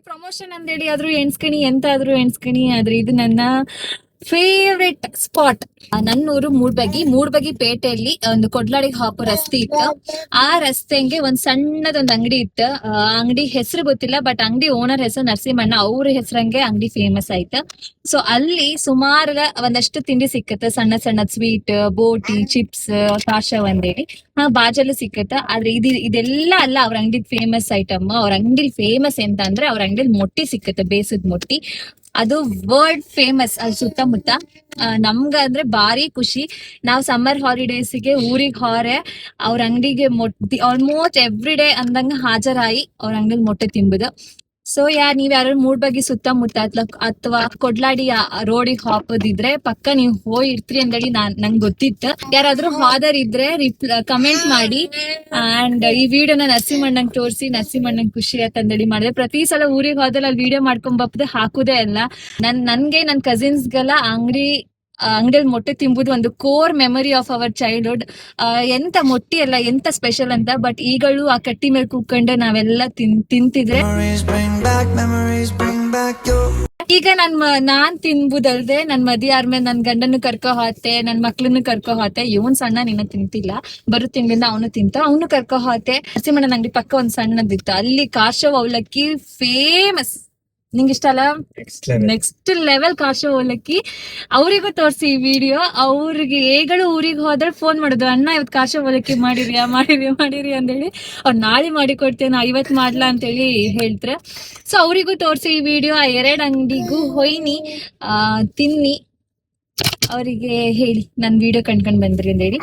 Promotion ಅಂದೇಳಿ ಆದ್ರೂ ಎಣ್ಸ್ಕಣಿ ಎಂತಾದ್ರೂ ಎಣ್ಸ್ಕಣಿ ಆದ್ರೆ ಇದು ನನ್ನ ಫೇವ್ರೆಟ್ ಸ್ಪಾಟ್. ನನ್ನೂರು ಮೂಡ್ಬಗಿ ಪೇಟೆಯಲ್ಲಿ ಒಂದು ಕೊಡ್ಲಾಡಿಗೆ ಹಾಪು ರಸ್ತೆ ಇತ್ತು. ಆ ರಸ್ತೆಗೆ ಒಂದ್ ಸಣ್ಣದೊಂದ್ ಅಂಗಡಿ ಇತ್ತು. ಅಂಗಡಿ ಹೆಸರು ಗೊತ್ತಿಲ್ಲ, ಬಟ್ ಅಂಗಡಿ ಓನರ್ ಹೆಸರು ನರಸಿಂಹಣ್ಣ. ಅವ್ರ ಹೆಸರಂಗೆ ಅಂಗಡಿ ಫೇಮಸ್ ಆಯ್ತು. ಸೊ ಅಲ್ಲಿ ಸುಮಾರು ಒಂದಷ್ಟು ತಿಂಡಿ ಸಿಕ್ಕತ್ತ, ಸಣ್ಣ ಸಣ್ಣ ಸ್ವೀಟ್, ಬೋಟಿ, ಚಿಪ್ಸ್, ಕಾಶವ್ ಅಂದೇಳಿ ಬಾಜಲು ಸಿಕ್ಕತ್ತ. ಆದ್ರೆ ಇದೆಲ್ಲ ಅಲ್ಲ ಅವ್ರ ಅಂಗಡಿ ಫೇಮಸ್ ಐಟಮ್. ಅವ್ರ ಅಂಗಡಿ ಫೇಮಸ್ ಎಂತ ಅಂದ್ರೆ ಅವ್ರ ಅಂಗಡಿಲಿ ಮೊಟ್ಟಿ ಸಿಕ್ಕತ್ತೆ, ಬೇಸದ್ ಮೊಟ್ಟಿ. ಅದು ವರ್ಲ್ಡ್ ಫೇಮಸ್ ಅಲ್ಲಿ ಸುತ್ತಮುತ್ತ. ನಮ್ಗ ಅಂದ್ರೆ ಭಾರಿ ಖುಷಿ. ನಾವು ಸಮ್ಮರ್ ಹಾಲಿಡೇಸ್ಗೆ ಊರಿಗೆ ಹೊರೆ ಅವ್ರ ಅಂಗಡಿಗೆ ಮೊಟ್ಟಿ ಆಲ್ಮೋಸ್ಟ್ ಎವ್ರಿ ಡೇ ಅಂದಂಗ ಹಾಜರಾಯಿ ಅವ್ರ ಅಂಗಡಿಲಿ ಮೊಟ್ಟೆ ತಿಂಬುದು. ಸೊ ನೀವ್ ಯಾರು ಮೂಡ್ಬಗಿ ಸುತ್ತಮುತ್ತ ಅಥವಾ ಕೊಡ್ಲಾಡಿ ರೋಡಿಗೆ ಹಾಕೋದಿದ್ರೆ ಪಕ್ಕ ನೀವ್ ಹೋಗಿರ್ತೀರಿ ಅಂದೇಳಿ ನಂಗೆ ಗೊತ್ತಿತ್ತು. ಯಾರಾದ್ರೂ ಹಾದರ್ ಇದ್ರೆ ಕಮೆಂಟ್ ಮಾಡಿ. ಅಂಡ್ ಈ ವಿಡಿಯೋನ ನರಸಿಂಹಣ್ಣಂಗ್ ತೋರಿಸಿ ನರಸಿಂಹಣ್ಣಂಗ್ ಖುಷಿ ಆಯ್ತಂದೇಳಿ ಮಾಡಿದೆ. ಪ್ರತಿ ಸಲ ಊರಿಗೆ ಹೋದಲ್ಲಿ ಅಲ್ಲಿ ವಿಡಿಯೋ ಮಾಡ್ಕೊಂಡ್ ಬಪ್ಪದೆ ಹಾಕುದೇ ಅಲ್ಲ. ನನ್ಗೆ ನನ್ ಕಸಿನ್ಸ್ಗೆಲ್ಲ ಅಂಗಡಿಯಲ್ಲಿ ಮೊಟ್ಟೆ ತಿಂಬುದು ಒಂದು core memory of our childhood. ಎಂತ ಮೊಟ್ಟಿ ಅಲ್ಲ, ಎಂತ ಸ್ಪೆಷಲ್ ಅಂತ. ಬಟ್ ಈಗಳು ಆ ಕಟ್ಟಿ ಮೇಲೆ ಕೂತ್ಕೊಂಡು ನಾವೆಲ್ಲ ತಿಂತಿದ್ರೆ ಈಗ ನಾನ್ ತಿನ್ಬುದಲ್ದೆ ನನ್ ಮದಿ ಆದ್ಮೇಲೆ ನನ್ ಗಂಡನ್ನು ಕರ್ಕೊ ಹೋತೆ, ನನ್ ಮಕ್ಳನ್ನು ಕರ್ಕೊ ಹೋತೆ. ಇವನ್ ಸಣ್ಣ ನಿನ್ನ ತಿಂತಿಲ್ಲ, ಬರೋ ತಿಂಗಳಿಂದ ಅವನು ಕರ್ಕೊ ಹೋತೆ. ನರಸಿಂಹಣ್ಣನ ಅಂಗಡಿ ಪಕ್ಕ ಒಂದ್ ಸಣ್ಣದಿತ್ತು, ಅಲ್ಲಿ ಕಾಶವ್ ಅವಲಕ್ಕಿ ಫೇಮಸ್. ನಿಂಗೆ ಇಷ್ಟ ಅಲ್ಲ? ನೆಕ್ಸ್ಟ್ ಲೆವೆಲ್ ಕಾಶವ್ ಅವಲಕ್ಕಿ. ಅವರಿಗೂ ತೋರ್ಸಿ ಈ ವಿಡಿಯೋ. ಅವ್ರಿಗೆ ಏಗಳು ಊರಿಗೆ ಹೋದ್ರೆ ಫೋನ್ ಮಾಡೋದು, ಅಣ್ಣ ಇವತ್ ಕಾಶವ್ ಅವಲಕ್ಕಿ ಮಾಡಿರಿ ಅಂದೇಳಿ. ಅವ್ರು ನಾಳೆ ಮಾಡಿ ಕೊಡ್ತೇನೆ, ಇವತ್ ಮಾಡ್ಲಾ ಅಂತೇಳಿ ಹೇಳ್ತಾರೆ. ಸೊ ಅವರಿಗೂ ತೋರ್ಸಿ ಈ ವಿಡಿಯೋ. ಆ 2 ಅಂಗಡಿಗೂ ಹೊಯ್ನಿ, ತಿನ್ನಿ, ಅವರಿಗೆ ಹೇಳಿ ನನ್ ವಿಡಿಯೋ ಕಂಡ್ಕೊಂಡ್ ಬಂದ್ರಿ ಅಂತೇಳಿ.